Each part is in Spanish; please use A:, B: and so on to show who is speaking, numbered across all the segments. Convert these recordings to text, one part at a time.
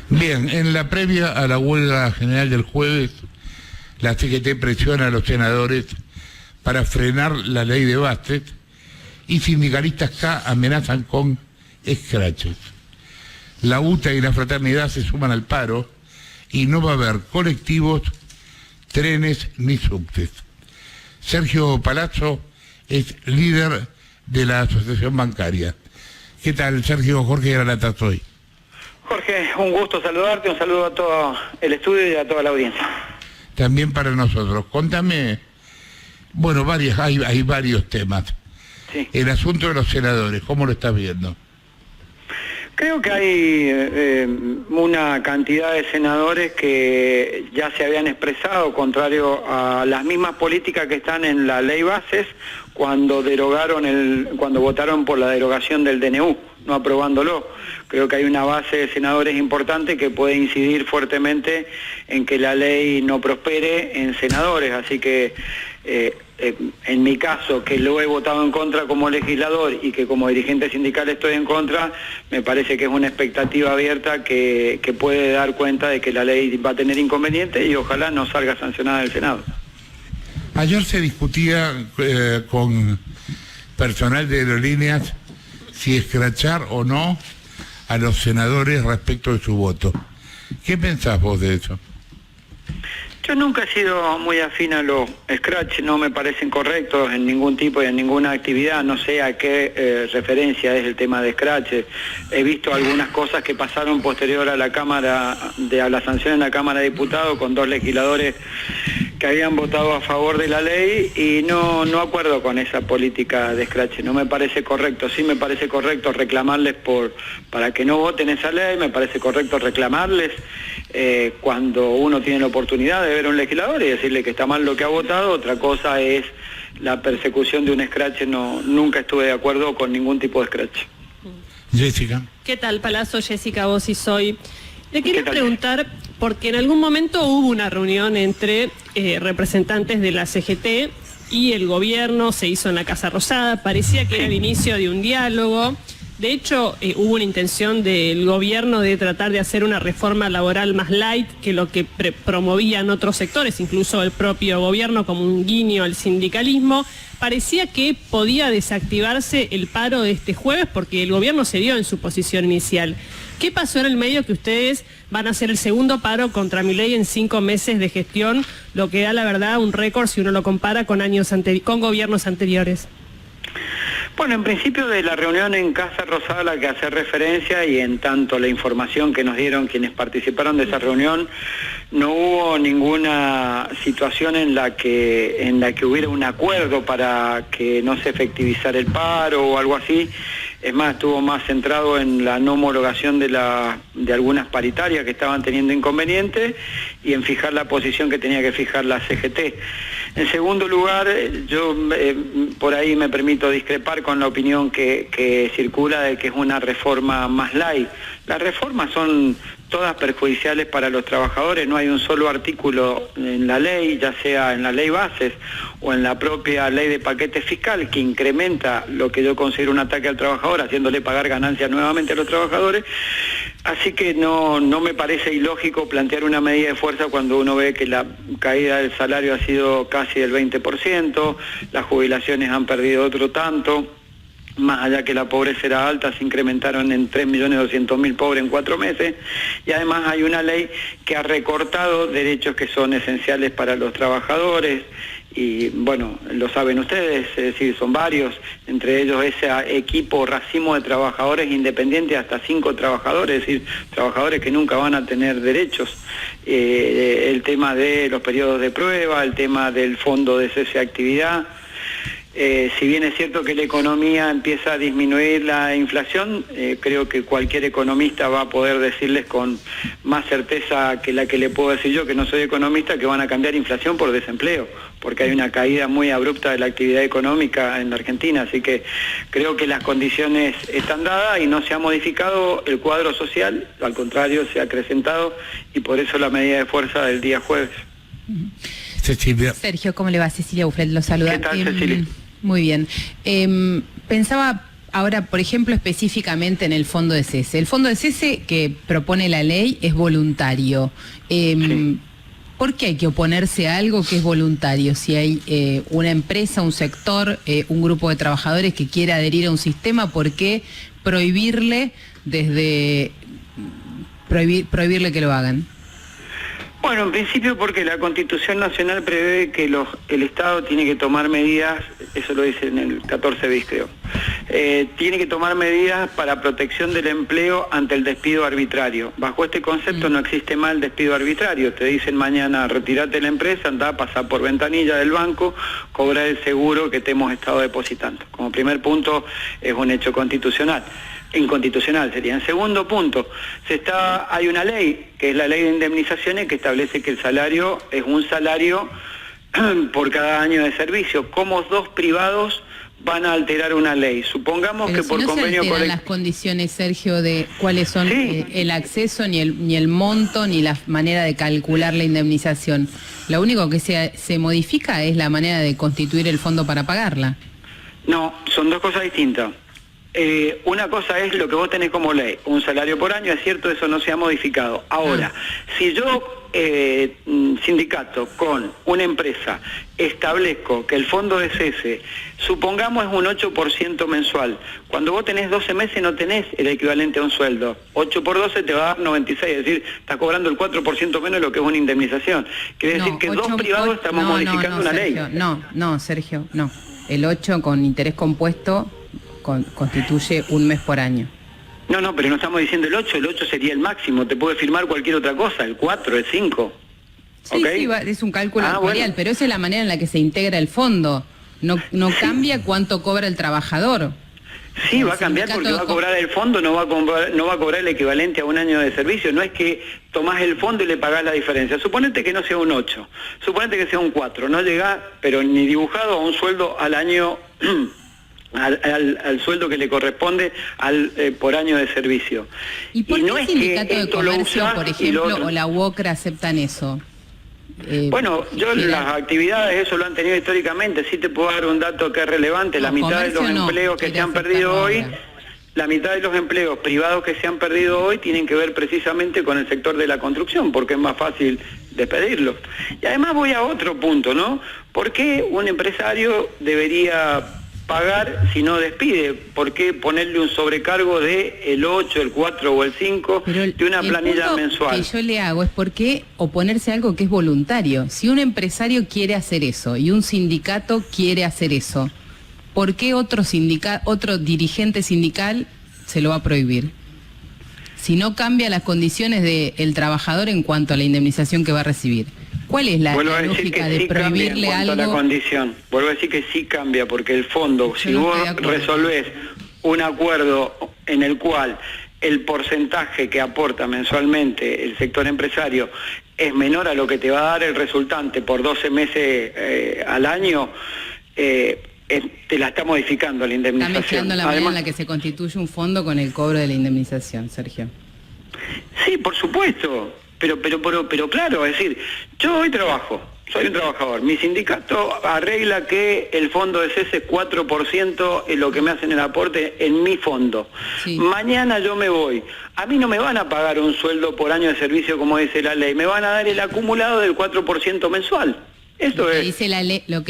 A: Bien, en la previa a la huelga general del jueves, la CGT presiona a los senadores para frenar la ley de bases y sindicalistas K amenazan con escraches. La UTA y la Fraternidad se suman al paro y no va a haber colectivos, trenes ni subtes. Sergio Palazzo es líder de la Asociación Bancaria. ¿Qué tal, Sergio? Jorge Granatas hoy.
B: Jorge, un gusto saludarte, un saludo a todo el estudio y a toda la audiencia.
A: También para nosotros. Contame, bueno, hay varios temas.
B: Sí.
A: El asunto de los senadores, ¿cómo lo estás viendo?
B: Creo que hay una cantidad de senadores que ya se habían expresado contrario a las mismas políticas que están en la ley bases cuando votaron por la derogación del DNU, no aprobándolo. Creo que hay una base de senadores importante que puede incidir fuertemente en que la ley no prospere en senadores, así que en mi caso, que lo he votado en contra como legislador y que como dirigente sindical estoy en contra, me parece que es una expectativa abierta que puede dar cuenta de que la ley va a tener inconvenientes y ojalá no salga sancionada del Senado.
A: Ayer se discutía con personal de aerolíneas si escrachar o no a los senadores respecto de su voto. ¿Qué pensás vos de eso?
B: Yo nunca he sido muy afín a los scratch, no me parecen correctos en ningún tipo y en ninguna actividad, no sé a qué referencia es el tema de scratch. He visto algunas cosas que pasaron posterior a la a la sanción en la Cámara de Diputados con dos legisladores que habían votado a favor de la ley y no acuerdo con esa política de scratch, no me parece correcto. Sí me parece correcto reclamarles para que no voten esa ley, me parece correcto reclamarles cuando uno tiene la oportunidad de ver a un legislador y decirle que está mal lo que ha votado. Otra cosa es la persecución de un scratch, nunca estuve de acuerdo con ningún tipo de scratch.
A: Jessica.
C: ¿Qué tal, Palazzo? Jessica, vos y soy. Le quería preguntar, porque en algún momento hubo una reunión entre representantes de la CGT y el gobierno, se hizo en la Casa Rosada, parecía que era el inicio de un diálogo. De hecho, hubo una intención del gobierno de tratar de hacer una reforma laboral más light que lo que promovían otros sectores, incluso el propio gobierno, como un guiño al sindicalismo. Parecía que podía desactivarse el paro de este jueves porque el gobierno cedió en su posición inicial. ¿Qué pasó en el medio que ustedes van a hacer el segundo paro contra Milei en 5 meses de gestión, lo que da la verdad un récord si uno lo compara con gobiernos anteriores?
B: Bueno, en principio de la reunión en Casa Rosada a la que hace referencia y en tanto la información que nos dieron quienes participaron de esa reunión, no hubo ninguna situación en la que hubiera un acuerdo para que no se efectivizara el paro o algo así. Es más, estuvo más centrado en la no homologación de algunas paritarias que estaban teniendo inconvenientes y en fijar la posición que tenía que fijar la CGT. En segundo lugar, yo por ahí me permito discrepar con la opinión que circula de que es una reforma más light. Las reformas son todas perjudiciales para los trabajadores, no hay un solo artículo en la ley, ya sea en la ley bases o en la propia ley de paquete fiscal, que incrementa lo que yo considero un ataque al trabajador, haciéndole pagar ganancias nuevamente a los trabajadores. Así que no me parece ilógico plantear una medida de fuerza cuando uno ve que la caída del salario ha sido casi del 20%, las jubilaciones han perdido otro tanto. Más allá que la pobreza era alta, se incrementaron en 3.200.000 pobres en 4 meses, y además hay una ley que ha recortado derechos que son esenciales para los trabajadores, y bueno, lo saben ustedes, es decir, son varios, entre ellos ese equipo, racimo de trabajadores independientes, hasta 5 trabajadores, es decir, trabajadores que nunca van a tener derechos, el tema de los periodos de prueba, el tema del fondo de cese de actividad. Si bien es cierto que la economía empieza a disminuir la inflación, creo que cualquier economista va a poder decirles con más certeza que la que le puedo decir yo, que no soy economista, que van a cambiar inflación por desempleo, porque hay una caída muy abrupta de la actividad económica en la Argentina, así que creo que las condiciones están dadas y no se ha modificado el cuadro social, al contrario, se ha acrecentado, y por eso la medida de fuerza del día jueves.
A: Cecilia.
D: Sergio, ¿cómo le va? Cecilia Ufret lo saluda.
B: ¿Qué tal, Cecilia?
D: Muy bien. Pensaba Ahora, por ejemplo, específicamente en el fondo de cese. El fondo de cese que propone la ley es voluntario.
B: Sí.
D: ¿Por qué hay que oponerse a algo que es voluntario? Si hay una empresa, un sector, un grupo de trabajadores que quiere adherir a un sistema, ¿por qué prohibirle prohibirle que lo hagan?
B: Bueno, en principio porque la Constitución Nacional prevé que el Estado tiene que tomar medidas, eso lo dice en el 14 bis creo, tiene que tomar medidas para protección del empleo ante el despido arbitrario. Bajo este concepto no existe más el despido arbitrario. Te dicen mañana retirate de la empresa, andá, pasar por ventanilla del banco, cobrar el seguro que te hemos estado depositando. Como primer punto es un hecho constitucional. Inconstitucional sería. En segundo punto, hay una ley, que es la ley de indemnizaciones, que establece que el salario es un salario por cada año de servicio. ¿Cómo dos privados van a alterar una ley? Supongamos
D: pero
B: que por
D: no
B: convenio
D: se alteran las condiciones, Sergio, de cuáles son el acceso, ni el monto, ni la manera de calcular la indemnización. Lo único que se modifica es la manera de constituir el fondo para pagarla.
B: No, son dos cosas distintas. Una cosa es lo que vos tenés como ley, un salario por año, es cierto, eso no se ha modificado. Ahora, si yo, sindicato, con una empresa, establezco que el fondo de cese, supongamos es un 8% mensual, cuando vos tenés 12 meses no tenés el equivalente a un sueldo, 8 por 12 te va a dar 96, es decir, estás cobrando el 4% menos de lo que es una indemnización. Quiere decir que dos privados estamos modificando una
D: Sergio,
B: ley.
D: Sergio, no. El 8 con interés compuesto constituye un mes por año.
B: No, pero no estamos diciendo el 8 sería el máximo, te puede firmar cualquier otra cosa, el 4, el 5.
D: Sí,
B: ¿Okay?
D: sí, es un cálculo actuarial,
B: bueno.
D: pero esa es la manera en la que se integra el fondo. No cambia cuánto cobra el trabajador.
B: Sí, va a cambiar porque va a cobrar el fondo, no va a cobrar el equivalente a un año de servicio. No es que tomás el fondo y le pagás la diferencia. Suponete que no sea un 8, suponete que sea un 4. No llegás, pero ni dibujado, a un sueldo al año... Al sueldo que le corresponde por año de servicio.
D: ¿Y por qué el sindicato de comercio, por ejemplo, o la UOCRA aceptan eso?
B: Bueno, las actividades, eso lo han tenido históricamente. Sí te puedo dar un dato que es relevante. La mitad de los empleos que se han perdido hoy, la mitad de los empleos privados que se han perdido hoy tienen que ver precisamente con el sector de la construcción, porque es más fácil despedirlos. Y además voy a otro punto, ¿no? ¿Por qué un empresario debería pagar si no despide? ¿Por qué ponerle un sobrecargo de el 8, el 4 o el 5 de una planilla mensual?
D: Que yo le hago es por qué oponerse a algo que es voluntario. Si un empresario quiere hacer eso y un sindicato quiere hacer eso, ¿por qué otro dirigente sindical se lo va a prohibir? Si no cambia las condiciones del trabajador en cuanto a la indemnización que va a recibir. ¿Cuál es la lógica de prohibirle algo?
B: A la condición. Vuelvo a decir que sí cambia, porque el fondo, si vos resolvés un acuerdo en el cual el porcentaje que aporta mensualmente el sector empresario es menor a lo que te va a dar el resultante por 12 meses al año, te la está modificando la indemnización.
D: Está mezclando la manera en la que se constituye un fondo con el cobro de la indemnización, Sergio.
B: Sí, por supuesto. Pero claro, es decir, yo hoy trabajo, soy un trabajador, mi sindicato arregla que el fondo de cese es 4% es lo que me hacen el aporte en mi fondo. Sí. Mañana yo me voy, a mí no me van a pagar un sueldo por año de servicio como dice la ley, me van a dar el acumulado del 4% mensual. Eso es.
D: Dice la ley, lo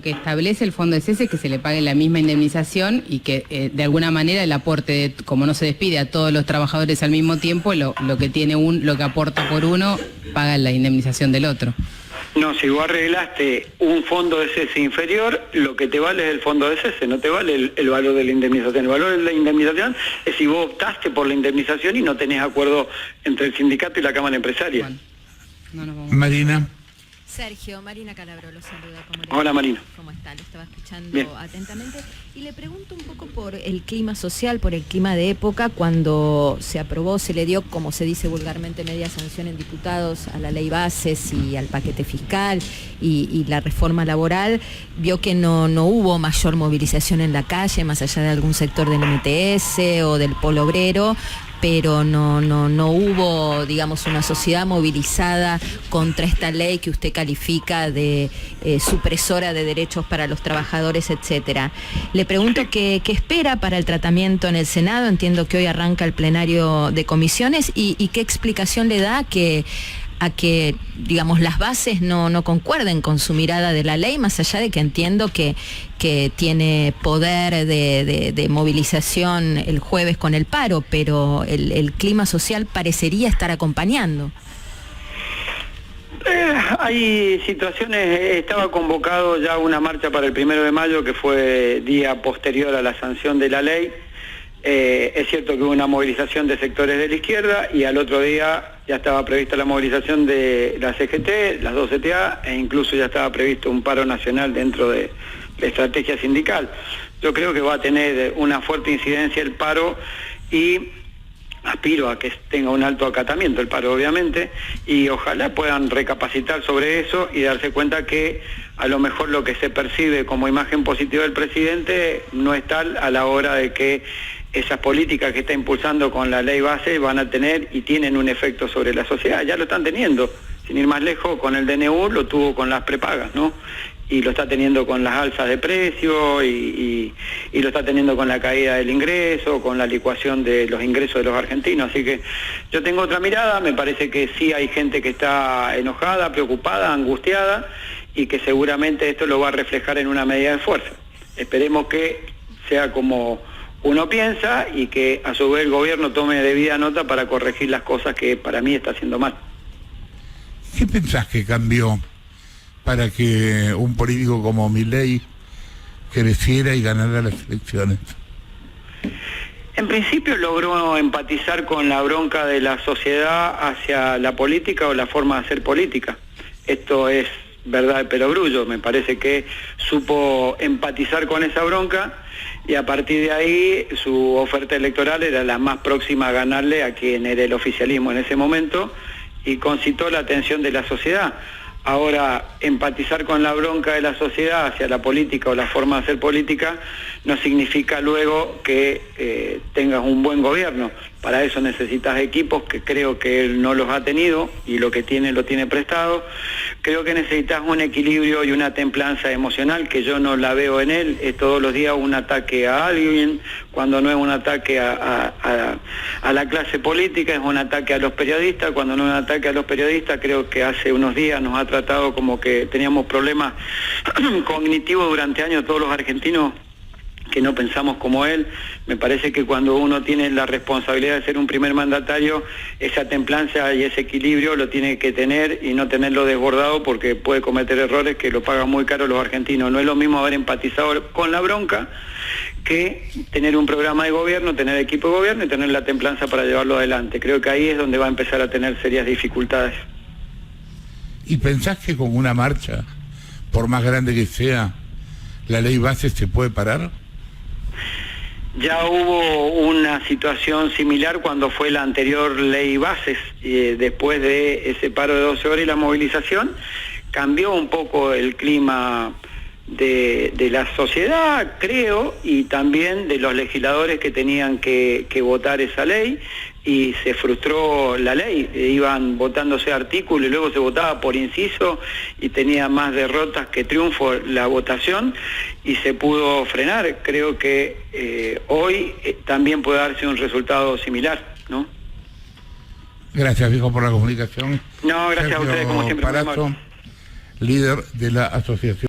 D: que establece el fondo de cese es que se le pague la misma indemnización y que de alguna manera el aporte, como no se despide a todos los trabajadores al mismo tiempo, lo que aporta por uno paga la indemnización del otro.
B: No, si vos arreglaste un fondo de cese inferior, lo que te vale es el fondo de cese, no te vale el valor de la indemnización. El valor de la indemnización es si vos optaste por la indemnización y no tenés acuerdo entre el sindicato y la Cámara Empresaria.
A: Bueno, Marina.
E: Sergio, Marina Calabro lo saluda.
B: Hola Marina.
E: ¿Cómo está? Lo estaba escuchando
B: bien
E: atentamente. Y le pregunto un poco por el clima social, por el clima de época, cuando se aprobó, se le dio, como se dice vulgarmente, media sanción en diputados a la ley bases y al paquete fiscal y la reforma laboral. Vio que no hubo mayor movilización en la calle, más allá de algún sector del MTS o del Polo Obrero. pero no hubo, digamos, una sociedad movilizada contra esta ley que usted califica de supresora de derechos para los trabajadores, etcétera. Le pregunto qué espera para el tratamiento en el Senado. Entiendo que hoy arranca el plenario de comisiones y qué explicación le da a que, digamos, las bases no concuerden con su mirada de la ley, más allá de que entiendo que tiene poder de movilización el jueves con el paro, pero el clima social parecería estar acompañando.
B: Hay situaciones, estaba convocado ya una marcha para el 1 de mayo, que fue día posterior a la sanción de la ley. Es cierto que hubo una movilización de sectores de la izquierda y al otro día ya estaba prevista la movilización de la CGT, las dos CTA, e incluso ya estaba previsto un paro nacional dentro de la estrategia sindical. Yo creo que va a tener una fuerte incidencia el paro y aspiro a que tenga un alto acatamiento el paro, obviamente, y ojalá puedan recapacitar sobre eso y darse cuenta que a lo mejor lo que se percibe como imagen positiva del presidente no es tal a la hora de que esas políticas que está impulsando con la ley base van a tener y tienen un efecto sobre la sociedad. Ya lo están teniendo, sin ir más lejos, con el DNU lo tuvo con las prepagas, ¿no? Y lo está teniendo con las alzas de precio y lo está teniendo con la caída del ingreso, con la licuación de los ingresos de los argentinos. Así que yo tengo otra mirada, me parece que sí hay gente que está enojada, preocupada, angustiada y que seguramente esto lo va a reflejar en una medida de fuerza. Esperemos que sea como uno piensa y que a su vez el gobierno tome debida nota para corregir las cosas que para mí está haciendo mal.
A: ¿Qué pensás que cambió para que un político como Milei creciera y ganara las elecciones?
B: En principio logró empatizar con la bronca de la sociedad hacia la política o la forma de hacer política. Esto es verdad de perogrullo, me parece que supo empatizar con esa bronca y a partir de ahí su oferta electoral era la más próxima a ganarle a quien era el oficialismo en ese momento y concitó la atención de la sociedad. Ahora, empatizar con la bronca de la sociedad hacia la política o la forma de hacer política no significa luego que tengas un buen gobierno. Para eso necesitas equipos, que creo que él no los ha tenido y lo que tiene lo tiene prestado. Creo que necesitas un equilibrio y una templanza emocional que yo no la veo en él. Es todos los días un ataque a alguien, cuando no es un ataque a la clase política, es un ataque a los periodistas. Cuando no es un ataque a los periodistas, creo que hace unos días nos ha tratado como que teníamos problemas cognitivos durante años todos los argentinos que no pensamos como él. Me parece que cuando uno tiene la responsabilidad de ser un primer mandatario, esa templanza y ese equilibrio lo tiene que tener y no tenerlo desbordado porque puede cometer errores que lo pagan muy caro los argentinos. No es lo mismo haber empatizado con la bronca que tener un programa de gobierno, tener equipo de gobierno y tener la templanza para llevarlo adelante. Creo que ahí es donde va a empezar a tener serias dificultades.
A: ¿Y pensás que con una marcha, por más grande que sea, la ley base se puede parar?
B: Ya hubo una situación similar cuando fue la anterior ley bases, después de ese paro de 12 horas y la movilización, cambió un poco el clima de la sociedad, creo, y también de los legisladores que tenían que votar esa ley, y se frustró la ley. Iban votándose artículos y luego se votaba por inciso y tenía más derrotas que triunfo la votación y se pudo frenar. Creo que hoy también puede darse un resultado similar, ¿no?
A: Gracias, viejo, por la comunicación.
B: No, gracias
A: Sergio
B: a ustedes, como siempre.
A: Palazzo, líder de la asociación.